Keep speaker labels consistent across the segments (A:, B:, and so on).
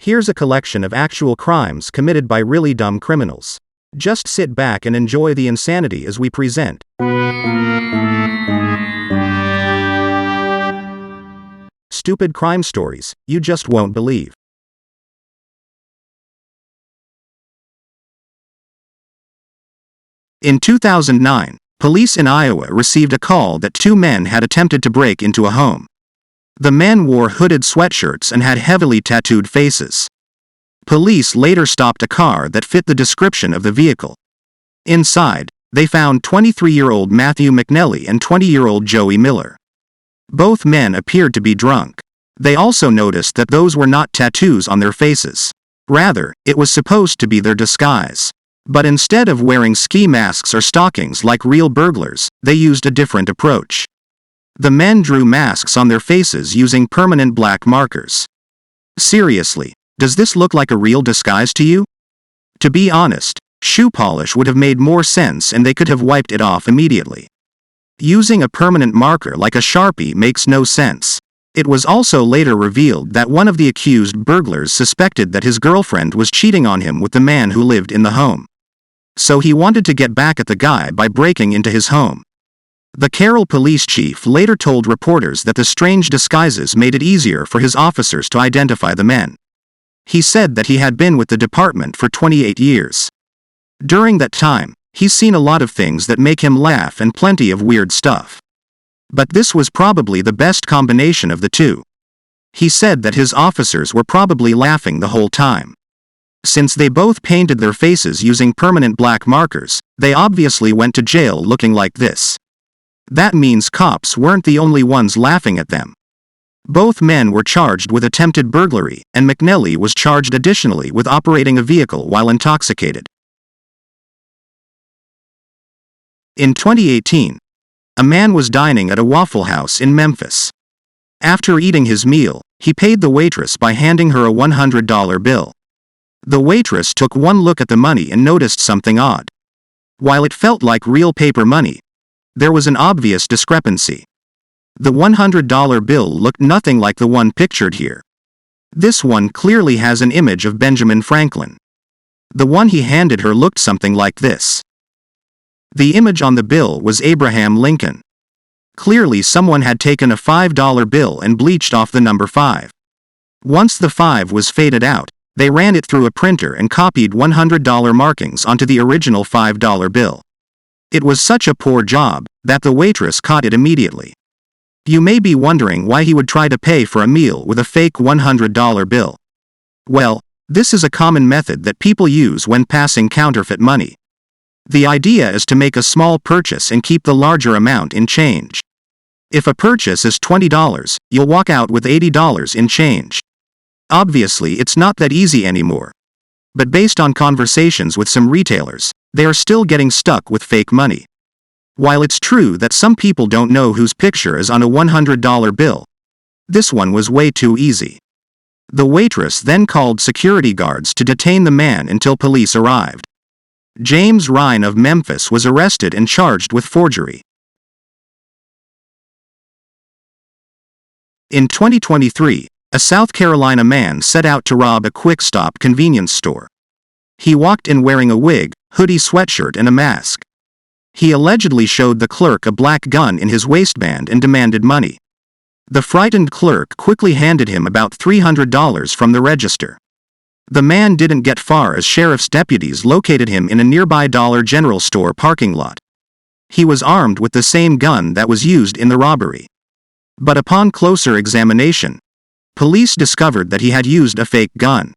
A: Here's a collection of actual crimes committed by really dumb criminals. Just sit back and enjoy the insanity as we present. Stupid crime stories you just won't believe. In 2009, police in Iowa received a call that two men had attempted to break into a home. The men wore hooded sweatshirts and had heavily tattooed faces. Police later stopped a car that fit the description of the vehicle. Inside, they found 23-year-old Matthew McNelly and 20-year-old Joey Miller. Both men appeared to be drunk. They also noticed that those were not tattoos on their faces. Rather, it was supposed to be their disguise. But instead of wearing ski masks or stockings like real burglars, they used a different approach. The men drew masks on their faces using permanent black markers. Seriously, does this look like a real disguise to you? To be honest, shoe polish would have made more sense and they could have wiped it off immediately. Using a permanent marker like a Sharpie makes no sense. It was also later revealed that one of the accused burglars suspected that his girlfriend was cheating on him with the man who lived in the home. So he wanted to get back at the guy by breaking into his home. The Carroll police chief later told reporters that the strange disguises made it easier for his officers to identify the men. He said that he had been with the department for 28 years. During that time, he's seen a lot of things that make him laugh and plenty of weird stuff. But this was probably the best combination of the two. He said that his officers were probably laughing the whole time. Since they both painted their faces using permanent black markers, they obviously went to jail looking like this. That means cops weren't the only ones laughing at them. Both men were charged with attempted burglary, and McNelly was charged additionally with operating a vehicle while intoxicated. In 2018, a man was dining at a Waffle House in Memphis. After eating his meal, he paid the waitress by handing her a $100 bill. The waitress took one look at the money and noticed something odd. While it felt like real paper money, there was an obvious discrepancy. The $100 bill looked nothing like the one pictured here. This one clearly has an image of Benjamin Franklin. The one he handed her looked something like this. The image on the bill was Abraham Lincoln. Clearly someone had taken a $5 bill and bleached off the number 5. Once the 5 was faded out, they ran it through a printer and copied $100 markings onto the original $5 bill. It was such a poor job that the waitress caught it immediately. You may be wondering why he would try to pay for a meal with a fake $100 bill. Well, this is a common method that people use when passing counterfeit money. The idea is to make a small purchase and keep the larger amount in change. If a purchase is $20, you'll walk out with $80 in change. Obviously, it's not that easy anymore. But based on conversations with some retailers, they are still getting stuck with fake money. While it's true that some people don't know whose picture is on a $100 bill, this one was way too easy. The waitress then called security guards to detain the man until police arrived. James Ryan of Memphis was arrested and charged with forgery. In 2023, a South Carolina man set out to rob a quick-stop convenience store. He walked in wearing a wig, hoodie sweatshirt and a mask. He allegedly showed the clerk a black gun in his waistband and demanded money. The frightened clerk quickly handed him about $300 from the register. The man didn't get far as sheriff's deputies located him in a nearby Dollar General store parking lot. He was armed with the same gun that was used in the robbery. But upon closer examination, police discovered that he had used a fake gun.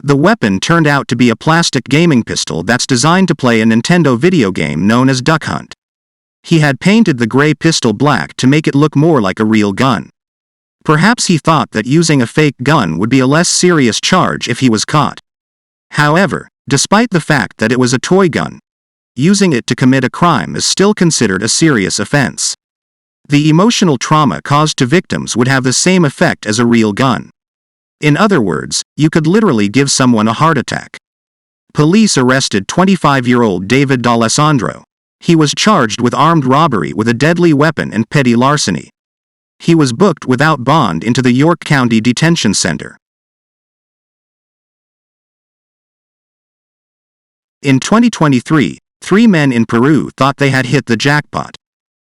A: The weapon turned out to be a plastic gaming pistol that's designed to play a Nintendo video game known as Duck Hunt. He had painted the gray pistol black to make it look more like a real gun. Perhaps he thought that using a fake gun would be a less serious charge if he was caught. However, despite the fact that it was a toy gun, using it to commit a crime is still considered a serious offense. The emotional trauma caused to victims would have the same effect as a real gun. In other words, you could literally give someone a heart attack. Police arrested 25-year-old David D'Alessandro. He was charged with armed robbery with a deadly weapon and petty larceny. He was booked without bond into the York County Detention Center. In 2023, 3 men in Peru thought they had hit the jackpot.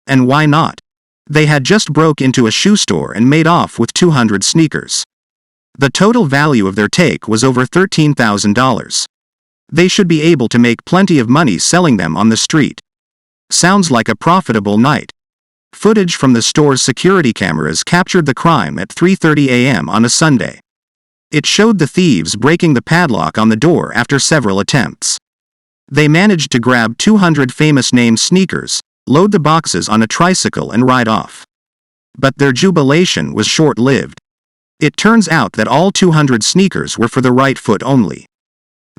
A: And why not? They had just broke into a shoe store and made off with 200 sneakers. The total value of their take was over $13,000. They should be able to make plenty of money selling them on the street. Sounds like a profitable night. Footage from the store's security cameras captured the crime at 3:30 a.m. on a Sunday. It showed the thieves breaking the padlock on the door after several attempts. They managed to grab 200 famous name sneakers, load the boxes on a tricycle and ride off. But their jubilation was short-lived. It turns out that all 200 sneakers were for the right foot only.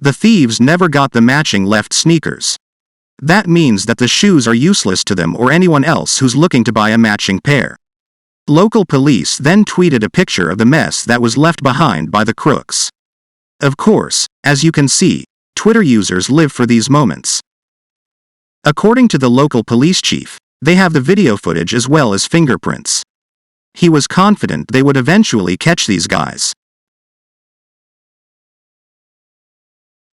A: The thieves never got the matching left sneakers. That means that the shoes are useless to them or anyone else who's looking to buy a matching pair. Local police then tweeted a picture of the mess that was left behind by the crooks. Of course, as you can see, Twitter users live for these moments. According to the local police chief, they have the video footage as well as fingerprints. He was confident they would eventually catch these guys.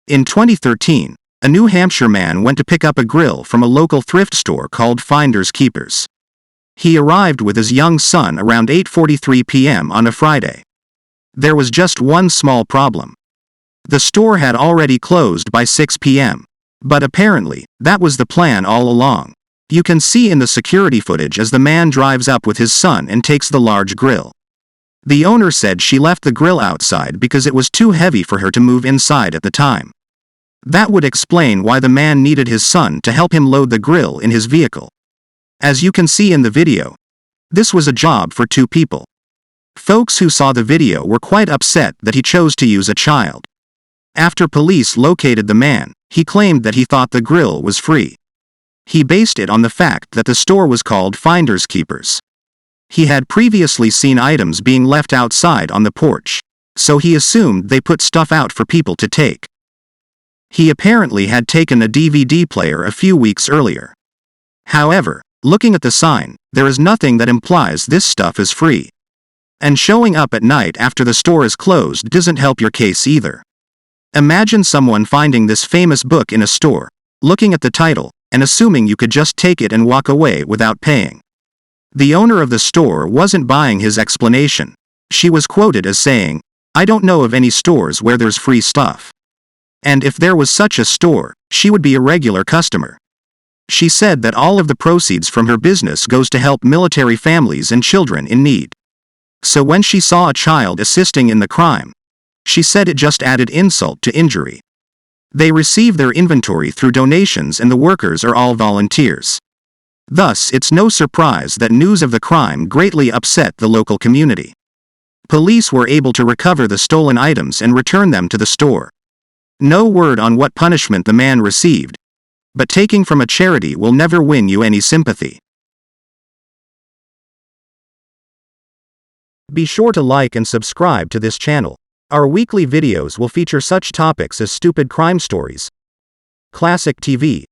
A: In 2013, a New Hampshire man went to pick up a grill from a local thrift store called Finders Keepers. He arrived with his young son around 8:43 p.m. on a Friday. There was just one small problem. The store had already closed by 6 p.m. But apparently, that was the plan all along. You can see in the security footage as the man drives up with his son and takes the large grill. The owner said she left the grill outside because it was too heavy for her to move inside at the time. That would explain why the man needed his son to help him load the grill in his vehicle. As you can see in the video, this was a job for 2 people. Folks who saw the video were quite upset that he chose to use a child. After police located the man, he claimed that he thought the grill was free. He based it on the fact that the store was called Finders Keepers. He had previously seen items being left outside on the porch, so he assumed they put stuff out for people to take. He apparently had taken a DVD player a few weeks earlier. However, looking at the sign, there is nothing that implies this stuff is free. And showing up at night after the store is closed doesn't help your case either. Imagine someone finding this famous book in a store, looking at the title, and assuming you could just take it and walk away without paying. The owner of the store wasn't buying his explanation. She was quoted as saying, "I don't know of any stores where there's free stuff." And if there was such a store, she would be a regular customer. She said that all of the proceeds from her business goes to help military families and children in need. So when she saw a child assisting in the crime, she said it just added insult to injury. They receive their inventory through donations and the workers are all volunteers. Thus, it's no surprise that news of the crime greatly upset the local community. Police were able to recover the stolen items and return them to the store. No word on what punishment the man received, but taking from a charity will never win you any sympathy. Be sure to like and subscribe to this channel. Our weekly videos will feature such topics as stupid crime stories, classic TV,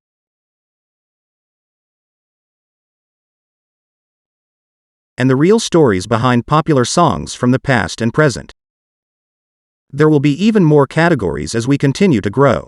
A: and the real stories behind popular songs from the past and present. There will be even more categories as we continue to grow.